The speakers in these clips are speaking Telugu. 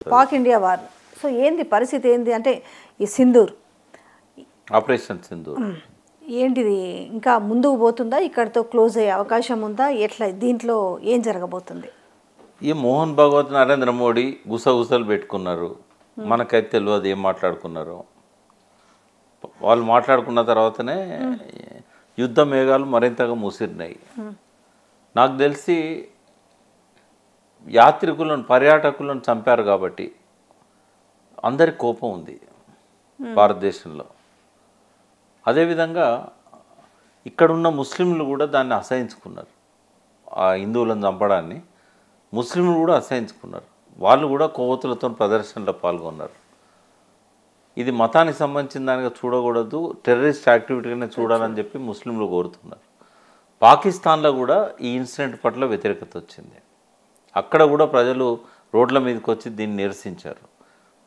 జరుగుతుంది. Pak India war. సో ఏంది పరిస్థితి ఏంది అంటే ఈ సింధూర్ ఆపరేషన్ సింధూర్ ఏంటిది, ఇంకా ముందుకు పోతుందా, ఇక్కడితో క్లోజ్ అయ్యే అవకాశం ఉందా, ఎట్లా దీంట్లో ఏం జరగబోతుంది? ఈ మోహన్ భగవత్ నరేంద్ర మోడీ గుసగుసలు పెట్టుకున్నారు. మనకైతే తెలియదు ఏం మాట్లాడుకున్నారో. వాళ్ళు మాట్లాడుకున్న తర్వాతనే యుద్ధ మేఘాలు మరింతగా ముసిరినాయి. నాకు తెలిసి యాత్రికులను పర్యాటకులను చంపారు కాబట్టి అందరి కోపం ఉంది భారతదేశంలో. అదేవిధంగా ఇక్కడున్న ముస్లింలు కూడా దాన్ని అసహించుకున్నారు. ఆ హిందువులను చంపడాన్ని ముస్లింలు కూడా అసహించుకున్నారు. వాళ్ళు కూడా కొవ్వొత్తులతో ప్రదర్శనలో పాల్గొన్నారు. ఇది మతానికి సంబంధించిన దానిగా చూడకూడదు, టెర్రరిస్ట్ యాక్టివిటీగానే చూడాలని చెప్పి ముస్లింలు కోరుతున్నారు. పాకిస్తాన్లో కూడా ఈ ఇన్సిడెంట్ పట్ల వ్యతిరేకత వచ్చింది. అక్కడ కూడా ప్రజలు రోడ్ల మీదకి వచ్చి దీన్ని నిరసించారు.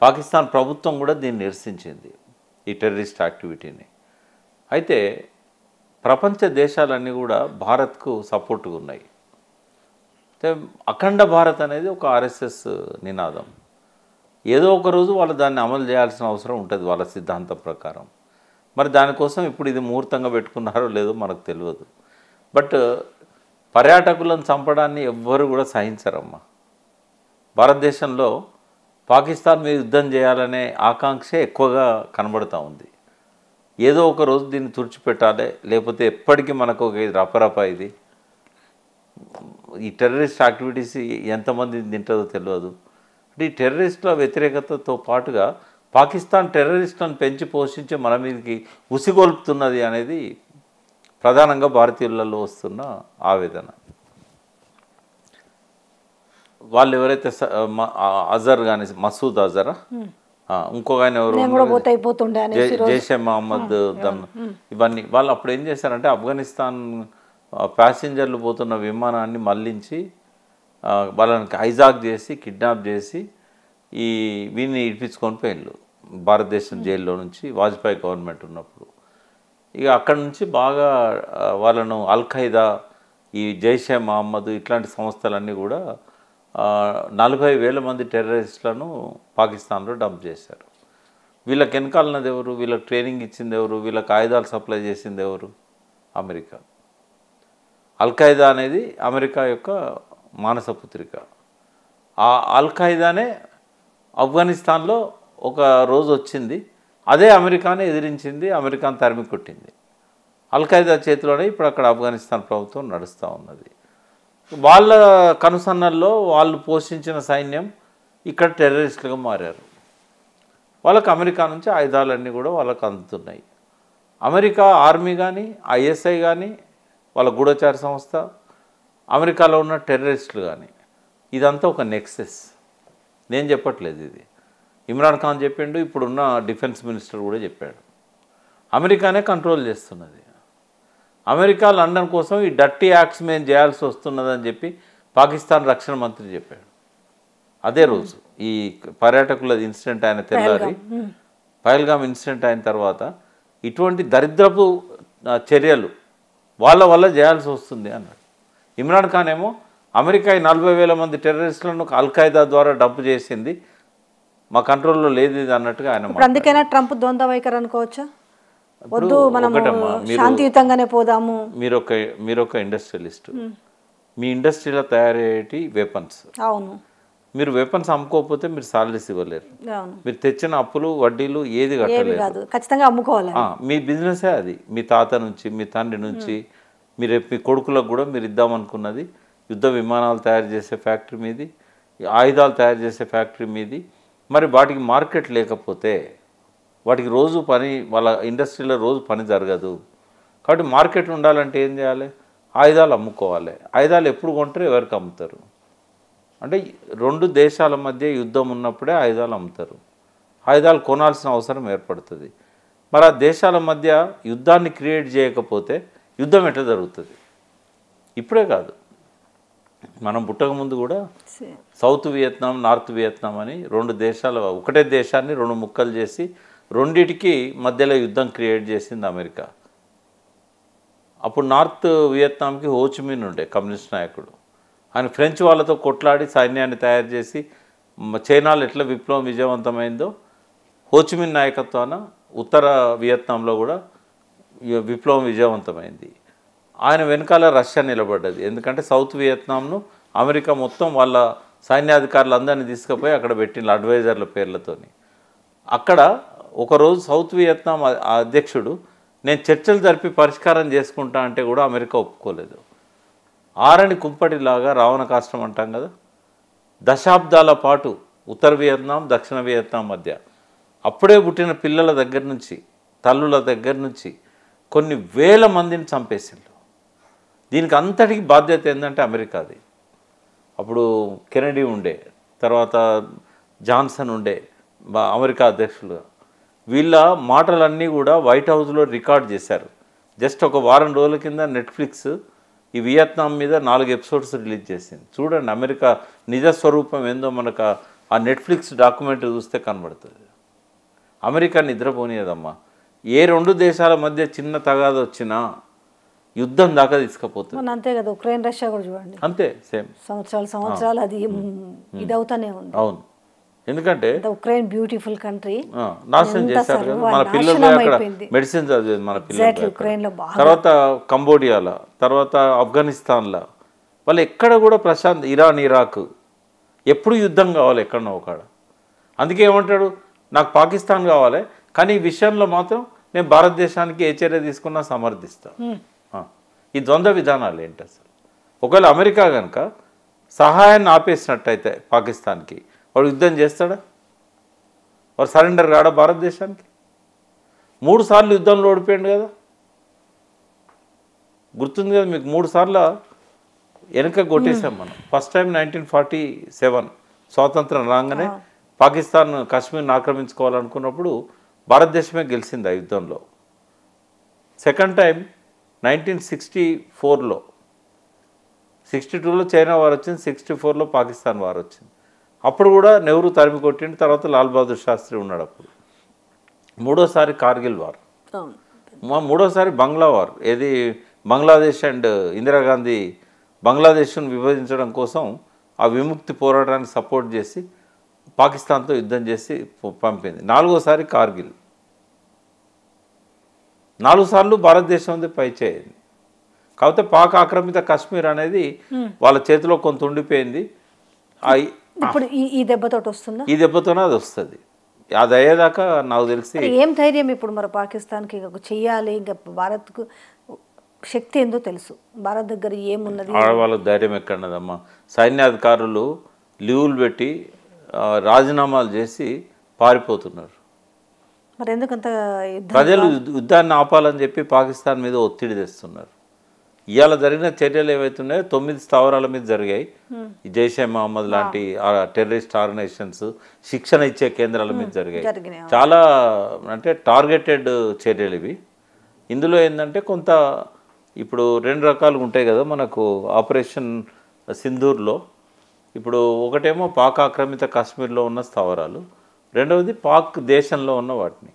పాకిస్తాన్ ప్రభుత్వం కూడా దీన్ని నిరసించింది, ఈ టెర్రరిస్ట్ యాక్టివిటీని. అయితే ప్రపంచ దేశాలన్నీ కూడా భారత్కు సపోర్ట్గా ఉన్నాయి. అయితే అఖండ భారత్ అనేది ఒక ఆర్ఎస్ఎస్ నినాదం. ఏదో ఒక రోజు వాళ్ళు దాన్ని అమలు చేయాల్సిన అవసరం ఉంటుంది వాళ్ళ సిద్ధాంతం ప్రకారం. మరి దానికోసం ఇప్పుడు ఇది ముహూర్తంగా పెట్టుకున్నారో లేదో మనకు తెలియదు. బట్ పర్యాటకులను చంపడాన్ని ఎవ్వరు కూడా సహించరమ్మా. భారతదేశంలో పాకిస్తాన్ మీద యుద్ధం చేయాలనే ఆకాంక్ష ఎక్కువగా కనబడుతూ ఉంది. ఏదో ఒక రోజు దీన్ని తుడిచిపెట్టాలి, లేకపోతే ఎప్పటికీ మనకు ఒక రపరప ఇది. ఈ టెర్రరిస్ట్ యాక్టివిటీస్ ఎంతమంది తింటుందో తెలియదు. అంటే ఈ టెర్రరిస్టుల వ్యతిరేకతతో పాటుగా పాకిస్తాన్ టెర్రరిస్టులను పెంచి పోషించి మన మీదకి ఉసిగొల్పుతున్నది అనేది ప్రధానంగా భారతీయులలో వస్తున్న ఆవేదన. వాళ్ళు ఎవరైతే అజర్ కానీ మసూద్ అజరా, ఇంకొక ఆయన ఎవరు జైషే మహమ్మద్ ఇవన్నీ వాళ్ళు అప్పుడు ఏం చేశారంటే ఆఫ్ఘనిస్తాన్ ప్యాసింజర్లు పోతున్న విమానాన్ని మళ్లించి వాళ్ళని హైజాక్ చేసి కిడ్నాప్ చేసి వీన్ని ఇడిపించుకొని పోయిండ్రు భారతదేశం జైల్లో నుంచి వాజ్పేయి గవర్నమెంట్ ఉన్నప్పుడు. ఇక అక్కడి నుంచి బాగా వాళ్ళను అల్-ఖైదా, ఈ జైషే మహమ్మద్ ఇట్లాంటి సంస్థలన్నీ కూడా 40,000 మంది టెర్రరిస్టులను పాకిస్తాన్లో డంప్ చేశారు. వీళ్ళకి వెనకాలన్నది ఎవరు, వీళ్ళకి ట్రైనింగ్ ఇచ్చింది ఎవరు, వీళ్ళకి ఆయుధాలు సప్లై చేసింది ఎవరు? అమెరికా. అల్-ఖైదా అనేది అమెరికా యొక్క మానసపుత్రిక. ఆ అల్-ఖైదానే ఆఫ్ఘనిస్తాన్లో ఒక రోజు వచ్చింది, అదే అమెరికానే ఎదిరించింది, అమెరికాను తరిమి కొట్టింది. అల్-ఖైదా చేతిలోనే ఇప్పుడు అక్కడ ఆఫ్ఘనిస్తాన్ ప్రభుత్వం నడుస్తూ ఉన్నది. వాళ్ళ కనుసన్నల్లో వాళ్ళు పోషించిన సైన్యం ఇక్కడ టెర్రరిస్టులుగా మారారు. వాళ్ళకి అమెరికా నుంచి ఆయుధాలన్నీ కూడా వాళ్ళకు అందుతున్నాయి. అమెరికా ఆర్మీ కానీ, ఐఎస్ఐ కానీ, వాళ్ళ గూఢచార సంస్థ, అమెరికాలో ఉన్న టెర్రరిస్టులు కానీ, ఇదంతా ఒక నెక్సెస్. నేను చెప్పట్లేదు, ఇది ఇమ్రాన్ ఖాన్ చెప్పిండు, ఇప్పుడున్న డిఫెన్స్ మినిస్టర్ కూడా చెప్పాడు. అమెరికానే కంట్రోల్ చేస్తున్నది. అమెరికా లండన్ కోసం ఈ డర్టీ యాక్ట్స్ మేము చేయాల్సి వస్తున్నదని చెప్పి పాకిస్తాన్ రక్షణ మంత్రి చెప్పాడు. అదే రోజు ఈ పర్యాటకుల ఇన్సిడెంట్ అయిన తెల్లారి, పహల్గామ్ ఇన్సిడెంట్ అయిన తర్వాత ఇటువంటి దరిద్రపు చర్యలు వాళ్ళ వల్ల చేయాల్సి వస్తుంది అన్నాడు. ఇమ్రాన్ ఖాన్ ఏమో అమెరికా 40,000 మంది టెర్రరిస్టులను అల్-ఖైదా ద్వారా డబ్బు చేసింది, మా కంట్రోల్లో లేదు ఇది అన్నట్టుగా ఆయన. అందుకైనా ట్రంప్ ద్వంద్వ వైఖరి అనుకోవచ్చా? వద్దు, మనం శాంతియుతంగానే పోదాము. మీరు ఒక ఇండస్ట్రియలిస్ట్, మీ ఇండస్ట్రీలో తయారయ్యేటి వెపన్స్. అవును, మీరు వెపన్స్ అమ్ముకోకపోతే మీరు సాలరీస్ ఇవ్వలేరు. మీరు తెచ్చిన అప్పులు వడ్డీలు ఏది కట్టలేదు, ఖచ్చితంగా అమ్ముకోవాలి. మీ బిజినెసే అది. మీ తాత నుంచి, మీ తండ్రి నుంచి, మీ కొడుకులకు కూడా మీరు ఇద్దామనుకున్నది యుద్ధ విమానాలు తయారు చేసే ఫ్యాక్టరీ మీది, ఆయుధాలు తయారు చేసే ఫ్యాక్టరీ మీది. మరి వాటికి మార్కెట్ లేకపోతే వాటికి రోజు పని, వాళ్ళ ఇండస్ట్రీలో రోజు పని జరగదు. కాబట్టి మార్కెట్ ఉండాలంటే ఏం చేయాలి? ఆయుధాలు అమ్ముకోవాలి. ఆయుధాలు ఎప్పుడు కొంటారు, ఎవరికి అమ్ముతారు? అంటే రెండు దేశాల మధ్య యుద్ధం ఉన్నప్పుడే ఆయుధాలు అమ్ముతారు. ఆయుధాలు కొనాల్సిన అవసరం ఏర్పడుతుంది. మరి ఆ దేశాల మధ్య యుద్ధాన్ని క్రియేట్ చేయకపోతే యుద్ధం ఎట్లా జరుగుతుంది? ఇప్పుడే కాదు, మనం పుట్టక ముందు కూడా సౌత్ వియత్నాం, నార్త్ వియత్నాం అని రెండు దేశాలు, ఒకటే దేశాన్ని రెండు ముక్కలు చేసి రెండిటికి మధ్యలో యుద్ధం క్రియేట్ చేసింది అమెరికా. అప్పుడు నార్త్ వియత్నాంకి హోచిమిన్ ఉండే కమ్యూనిస్ట్ నాయకుడు. ఆయన ఫ్రెంచ్ వాళ్ళతో కొట్లాడి సైన్యాన్ని తయారు చేసి చైనాలో ఎట్లా విప్లవం విజయవంతమైందో హోచిమిన్ నాయకత్వాన ఉత్తర వియత్నాంలో కూడా విప్లవం విజయవంతమైంది. ఆయన వెనకాల రష్యా నిలబడ్డది. ఎందుకంటే సౌత్ వియత్నాంను అమెరికా మొత్తం వాళ్ళ సైన్యాధికారులందరినీ తీసుకుపోయి అక్కడ పెట్టిన అడ్వైజర్ల పేర్లతోని. అక్కడ ఒకరోజు సౌత్ వియత్నాం అధ్యక్షుడు నేను చర్చలు జరిపి పరిష్కారం చేసుకుంటా అంటే కూడా అమెరికా ఒప్పుకోలేదు. ఆరని కుంపటిలాగా రావణ కాష్టం అంటాం కదా, దశాబ్దాల పాటు ఉత్తర వియత్నాం దక్షిణ వియత్నాం మధ్య అప్పుడే పుట్టిన పిల్లల దగ్గర నుంచి తల్లుల దగ్గర నుంచి కొన్ని వేల మందిని చంపేసిండ్రు. దీనికి అంతటికి బాధ్యత ఏంటంటే అమెరికాది. అప్పుడు కెనడీ ఉండే, తర్వాత జాన్సన్ ఉండే అమెరికా అధ్యక్షులుగా. వీళ్ళ మాటలన్నీ కూడా వైట్ హౌస్లో రికార్డ్ చేశారు. జస్ట్ ఒక వారం రోజుల కింద నెట్ఫ్లిక్స్ ఈ వియత్నాం మీద 4 ఎపిసోడ్స్ రిలీజ్ చేసింది. చూడండి అమెరికా నిజస్వరూపం ఏందో మనకు ఆ నెట్ఫ్లిక్స్ డాక్యుమెంటరీ చూస్తే కనబడుతుంది. అమెరికా నిద్రపోనియదమ్మా. ఏ 2 దేశాల మధ్య చిన్న తగాద వచ్చినా యుద్ధం దాకా తీసుకుపోతుంది. అంతే కదా, ఉక్రెయిన్ రష్యా కూడా చూడండి అంతే, సేమ్ సంవత్సరాలు అది ఇది అవుతానే ఉంది. అవును, ఎందుకంటే ఉక్రెయిన్ బ్యూటిఫుల్ కంట్రీ నాశనం చేశారు కదా. మన పిల్లలు అక్కడ మెడిసిన్ చదివేది మన పిల్లలు. తర్వాత కంబోడియాలో, తర్వాత ఆఫ్ఘనిస్తాన్లో వాళ్ళు ఎక్కడ కూడా ప్రశాంత్, ఇరాన్ ఇరాక్ ఎప్పుడు యుద్ధం కావాలి ఎక్కడనో ఒకడ. అందుకే ఏమంటాడు, నాకు పాకిస్తాన్ కావాలి కానీ ఈ విషయంలో మాత్రం నేను భారతదేశానికి ఏ చర్య తీసుకున్నా సమర్థిస్తాను. ఈ ద్వంద్వ విధానాలు ఏంటి అసలు? ఒకవేళ అమెరికా కనుక సహాయాన్ని ఆపేసినట్టయితే పాకిస్తాన్కి, వాడు యుద్ధం చేస్తాడా? వాడు సరెండర్ కాడా భారతదేశానికి? 3 సార్లు యుద్ధంలో ఓడిపోయాడు కదా, గుర్తుంది కదా మీకు. 3 సార్లు వెనక కొట్టేసాం మనం. ఫస్ట్ టైం 1947 స్వాతంత్రం రాగానే పాకిస్తాన్ కాశ్మీర్ని ఆక్రమించుకోవాలనుకున్నప్పుడు భారతదేశమే గెలిచింది ఆ యుద్ధంలో. సెకండ్ టైం 1964లో, 62లో చైనా వారు వచ్చింది, 64లో పాకిస్తాన్ వారు వచ్చింది. అప్పుడు కూడా నెహ్రూ తరిమి కొట్టిండు, తర్వాత లాల్ బహదూర్ శాస్త్రి ఉన్నాడు అప్పుడు. 3వసారి కార్గిల్ వార్, 3వసారి బంగ్లా వార్. ఏది బంగ్లాదేశ్ అండ్ ఇందిరాగాంధీ బంగ్లాదేశ్ను విభజించడం కోసం ఆ విముక్తి పోరాటానికి సపోర్ట్ చేసి పాకిస్తాన్తో యుద్ధం చేసి పంపింది. 4వసారి కార్గిల్. 4 సార్లు భారతదేశం పై చేయింది. కాకపోతే పాక్ ఆక్రమిత కాశ్మీర్ అనేది వాళ్ళ చేతిలో కొంత ఉండిపోయింది. ఇప్పుడు ఈ దెబ్బతోటి వస్తుందా? ఈ దెబ్బతోనే అది వస్తుంది. అది అయ్యేదాకా నాకు తెలిసి ఏం ధైర్యం ఇప్పుడు మరి పాకిస్తాన్కి చెయ్యాలి? ఇంకా భారత్కు శక్తి ఏందో తెలుసు, భారత్ దగ్గర ఏమున్నది. ఆడవాళ్ళకి ధైర్యం ఎక్కడదమ్మా. సైన్యాధికారులు లీవులు పెట్టి రాజీనామాలు చేసి పారిపోతున్నారు. మరి ఎందుకంత ప్రజలు యుద్ధాన్ని ఆపాలని చెప్పి పాకిస్తాన్ మీద ఒత్తిడి తెస్తున్నారు. ఇవాళ జరిగిన చర్యలు ఏవైతున్నాయో 9 స్థావరాల మీద జరిగాయి. ఈ జైషే మహమ్మద్ లాంటి టెర్రరిస్ట్ ఆర్గనైజేషన్స్ శిక్షణ ఇచ్చే కేంద్రాల మీద జరిగాయి. చాలా అంటే టార్గెటెడ్ చర్యలు ఇవి. ఇందులో ఏంటంటే కొంత ఇప్పుడు 2 రకాలుగా ఉంటాయి కదా మనకు ఆపరేషన్ సింధూర్లో. ఇప్పుడు ఒకటేమో పాక్ ఆక్రమిత కాశ్మీర్లో ఉన్న స్థావరాలు, రెండవది పాక్ దేశంలో ఉన్న వాటిని.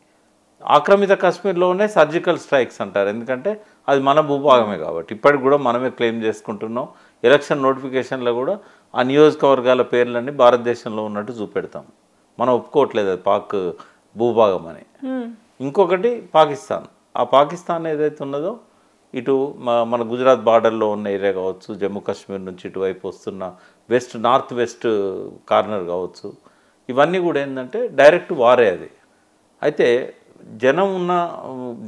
ఆక్రమిత కాశ్మీర్లో ఉన్న సర్జికల్ స్ట్రైక్స్ అంటారు, ఎందుకంటే అది మన భూభాగమే కాబట్టి. ఇప్పటికి కూడా మనమే క్లెయిమ్ చేసుకుంటున్నాం. ఎలక్షన్ నోటిఫికేషన్లో కూడా ఆ నియోజకవర్గాల పేర్లన్నీ భారతదేశంలో ఉన్నట్టు చూపెడతాం. మనం ఒప్పుకోవట్లేదు అది పాక్ భూభాగం అని. ఇంకొకటి పాకిస్తాన్. ఆ పాకిస్తాన్ ఏదైతే ఉన్నదో ఇటు మన గుజరాత్ బార్డర్లో ఉన్న ఏరియా కావచ్చు, జమ్మూ కాశ్మీర్ నుంచి ఇటువైపు వస్తున్న నార్త్ వెస్ట్ కార్నర్ కావచ్చు, ఇవన్నీ కూడా ఏంటంటే డైరెక్ట్ వారే అది. అయితే జనం ఉన్న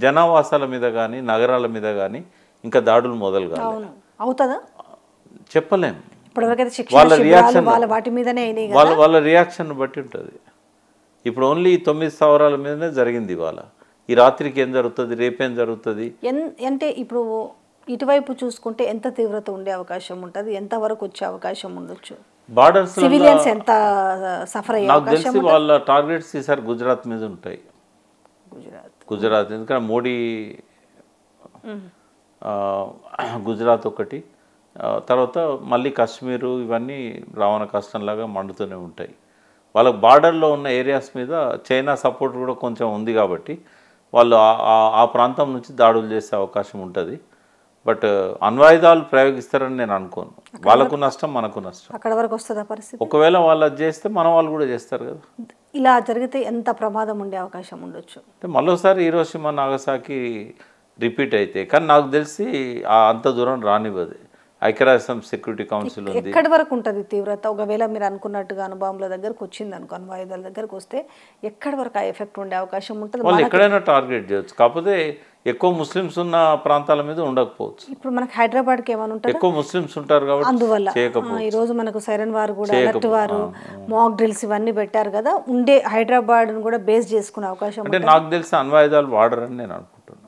జనావాసాల మీద కానీ నగరాల మీద కానీ ఇంకా దాడులు మొదలు కాదు. అవుతుందా చెప్పలేం. వాళ్ళ రియాక్షన్ వాళ్ళ రియాక్షన్ బట్టి ఉంటుంది. ఇప్పుడు ఓన్లీ 9 స్థావరాల మీదనే జరిగింది ఇవాళ. ఈ రాత్రికి ఏం జరుగుతుంది, రేపేం జరుగుతుంది అంటే ఇప్పుడు ఇటువైపు చూసుకుంటే ఎంత తీవ్రత ఉండే అవకాశం ఉంటుంది, ఎంత వరకు వచ్చే అవకాశం ఉండొచ్చు? బార్డర్స్ సివిలియన్స్ ఎంత సఫర్ అయ్యే అవకాశం? నాకు తెలిసి వాళ్ళ టార్గెట్స్ ఈసారి గుజరాత్ మీద ఉంటాయి. గుజరాత్ ఎందుకంటే మోడీ గుజరాత్ ఒకటి, తర్వాత మళ్ళీ కాశ్మీరు, ఇవన్నీ రావణ కష్టంలాగా మండుతూనే ఉంటాయి. వాళ్ళకి బార్డర్లో ఉన్న ఏరియాస్ మీద చైనా సపోర్ట్ కూడా కొంచెం ఉంది కాబట్టి వాళ్ళు ఆ ప్రాంతం నుంచి దాడులు చేసే అవకాశం ఉంటుంది. బట్ అణ్వాయుధాలు ప్రయోగిస్తారని నేను అనుకోను. వాళ్ళకు నష్టం, మనకు నష్టం. అక్కడ వరకు వస్తుందా పరిస్థితి? ఒకవేళ వాళ్ళు అది చేస్తే మన వాళ్ళు కూడా చేస్తారు కదా. ఇలా జరిగితే ఎంత ప్రమాదం ఉండే అవకాశం ఉండొచ్చు? అంటే మరోసారి హీరోషిమా నాగసాకి రిపీట్ అయితే, కానీ నాకు తెలిసి అంత దూరం రానివ్వదు. ఐక్యరాజ్యం సెక్యూరిటీ కౌన్సిల్ ఉంది. ఎక్కడి వరకు ఉంటుంది తీవ్రత? ఒకవేళ మీరు అనుకున్నట్టుగా అణుబాంబుల దగ్గరకు వచ్చింది అనుకో, అణ్వాయుధాల దగ్గరకు వస్తే ఎక్కడి వరకు ఆ ఎఫెక్ట్ ఉండే అవకాశం ఉంటుంది? వాళ్ళు ఎక్కడైనా టార్గెట్ చేయొచ్చు, కాకపోతే ఎక్కువ ముస్లిమ్స్ ఉన్న ప్రాంతాల మీద ఉండకపోవచ్చు. ఇప్పుడు మనకి హైదరాబాద్కి ఏమైనా ఉంటుంది, ఎక్కువ ముస్లిమ్స్ ఉంటారు కాబట్టి అందువల్ల ఈ రోజు మనకు సైరన్ వారు కూడా, అలర్ట్ వారు, మాక్ డ్రిల్స్ ఇవన్నీ పెట్టారు కదా, ఉండే హైదరాబాద్ కూడా బేస్ చేసుకునే అవకాశం అంటే నాకు తెలిసి అణ్వాయుధాలు వాడరని నేను అనుకుంటున్నాను.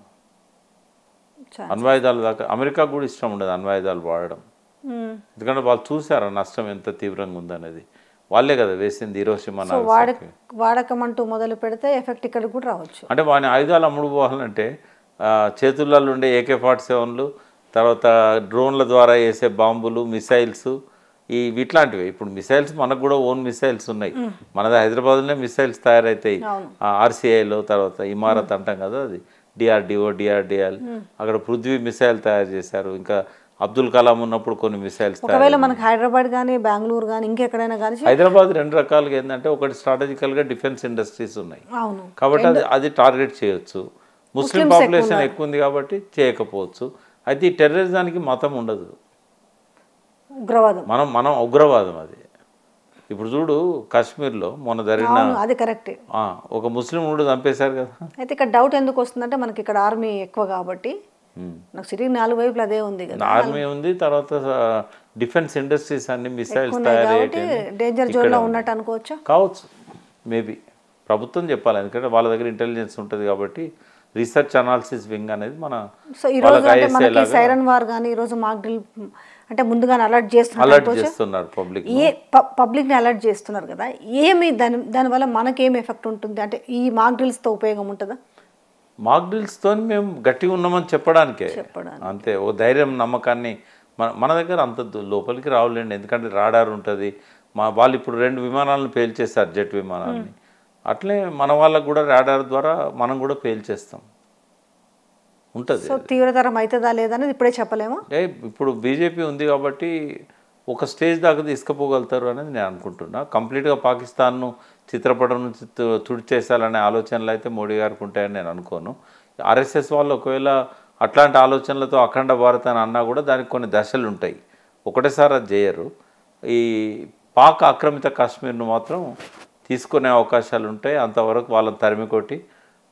అణ్వాయుధాలు దాకా అమెరికాకు కూడా ఇష్టం ఉండదు అణ్వాయుధాలు వాడడం. ఎందుకంటే వాళ్ళు చూసారు నష్టం ఎంత తీవ్రంగా ఉందనేది. వాళ్ళే కదా వేసింది హీరోషిమా నాగసాకి. వాడకం అంటూ మొదలు పెడితే ఎఫెక్ట్ ఇక్కడ కూడా రావచ్చు. అంటే వాని ఆయుధాలు అమ్ముడు పోవాలంటే చేతులలో ఉండే AK-47లు, తర్వాత డ్రోన్ల ద్వారా వేసే బాంబులు, మిసైల్స్, ఇట్లాంటివి. ఇప్పుడు మిసైల్స్ మనకు కూడా ఓన్ మిసైల్స్ ఉన్నాయి. మనది హైదరాబాద్లోనే మిసైల్స్ తయారవుతాయి. RCIలో, తర్వాత ఇమారత్ అంటాం కదా, అది DRDL, అక్కడ పృథ్వీ మిసైల్ తయారు చేశారు. ఇంకా అబ్దుల్ కలాం ఉన్నప్పుడు కొన్ని మిసైల్స్. ఒకవేళ మనకి హైదరాబాద్ కానీ, బెంగళూరు కానీ, ఇంకెక్కడైనా కానీ, హైదరాబాద్ రెండు రకాలుగా ఏంటంటే, ఒకటి స్ట్రాటజికల్గా డిఫెన్స్ ఇండస్ట్రీస్ ఉన్నాయి కాబట్టి అది టార్గెట్ చేయొచ్చు. ముస్లిం పాపులేషన్ ఎక్కువ ఉంది కాబట్టి చేయకపోవచ్చు. అయితే ఈ టెర్రరిజానికి మతం ఉండదు, ఉగ్రవాదం. మనం ఉగ్రవాదం అది. ఇప్పుడు చూడు, కాశ్మీర్లో మొన్న జరిగిన అది కరెక్ట్, ఒక ముస్లిం కూడా చంపేశారు కదా. అయితే ఇక్కడ డౌట్ ఎందుకు వస్తుందంటే, మనకి ఇక్కడ ఆర్మీ ఎక్కువ కాబట్టి, నాకు సిటీకి 4 వైపులు అదే ఉంది కదా, ఆర్మీ ఉంది, తర్వాత డిఫెన్స్ ఇండస్ట్రీస్ అన్ని మిసైల్స్ తయారు డేంజర్ జోన్లో ఉన్నట్టు అనుకోవచ్చు. కావచ్చు, మేబీ ప్రభుత్వం చెప్పాలి, ఎందుకంటే వాళ్ళ దగ్గర ఇంటెలిజెన్స్ ఉంటుంది కాబట్టి. రీసెర్చ్ అనాలిసిస్ వింగ్ అనేది మన సైరన్ వార్ కానీ ఈరోజు మాక్ డ్రిల్ అంటే ముందుగానే అలర్ట్ చేస్తున్నారు పబ్లిక్ని అలర్ట్ చేస్తున్నారు కదా. ఏమి దానివల్ల మనకేం ఎఫెక్ట్ ఉంటుంది? అంటే ఈ మాక్ డ్రిల్స్తో ఉపయోగం ఉంటుందా? మాక్ డ్రిల్స్తో మేము గట్టిగా ఉన్నామని చెప్పడానికే అంతే. ఓ ధైర్యం, నమ్మకాన్ని మన దగ్గర అంత లోపలికి రావులేండి, ఎందుకంటే రాడార్ ఉంటుంది. వాళ్ళు ఇప్పుడు 2 విమానాలను పేల్చేస్తారు, జెట్ విమానాలని. అట్లే మన వాళ్ళకు కూడా రాడార్ ద్వారా మనం కూడా పేల్చేస్తాం ఉంటుంది. సో తీవ్రతరం అవుతుందా లేదనేది ఇప్పుడే చెప్పలేము. ఇప్పుడు బీజేపీ ఉంది కాబట్టి ఒక స్టేజ్ దాకా తీసుకుపోగలుగుతారు అనేది నేను అనుకుంటున్నా. కంప్లీట్గా పాకిస్తాన్ను చిత్రపటం నుంచి తుడిచేసాలనే ఆలోచనలు అయితే మోడీ గారికి ఉంటాయని నేను అనుకోను. RSS వాళ్ళు ఒకవేళ అట్లాంటి ఆలోచనలతో అఖండ భారత్ అని అన్నా కూడా దానికి కొన్ని దశలు ఉంటాయి, ఒకటేసారి అది చేయరు. ఈ పాక్ ఆక్రమిత కాశ్మీర్ను మాత్రం తీసుకునే అవకాశాలు ఉంటాయి. అంతవరకు వాళ్ళని తరిమి కొట్టి,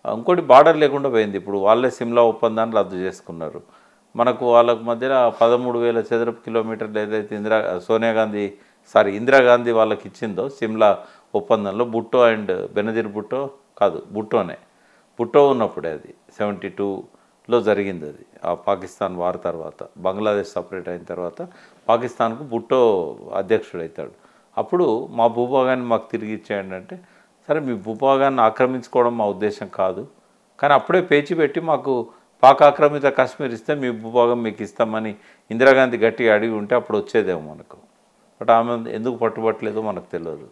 ఇంకోటి బార్డర్ లేకుండా పోయింది. ఇప్పుడు వాళ్ళే సిమ్లా ఒప్పందాన్ని రద్దు చేసుకున్నారు. మనకు వాళ్ళకు మధ్యలో 13,000 చదరపు కిలోమీటర్లు ఏదైతే ఇందిరాగాంధీ వాళ్ళకి ఇచ్చిందో సిమ్లా ఒప్పందంలో, భుట్టో అండ్ బెనజీర్ భుట్టో ఉన్నప్పుడే అది 72లో జరిగింది. అది ఆ పాకిస్తాన్ వార్ తర్వాత, బంగ్లాదేశ్ సపరేట్ అయిన తర్వాత పాకిస్తాన్కు భుట్టో అధ్యక్షుడు అవుతాడు. అప్పుడు మా భూభాగాన్ని మాకు తిరిగి ఇచ్చేయండి అంటే, సరే మీ భూభాగాన్ని ఆక్రమించుకోవడం మా ఉద్దేశం కాదు, కానీ అప్పుడే పేచి పెట్టి మాకు పాక్ ఆక్రమిత కాశ్మీర్ ఇస్తే మీ భూభాగం మీకు ఇస్తామని ఇందిరాగాంధీ గట్టిగా అడిగి ఉంటే అప్పుడు వచ్చేదేమో మనకు. బట్ ఆమె ఎందుకు పట్టుబట్టలేదో మనకు తెలియదు.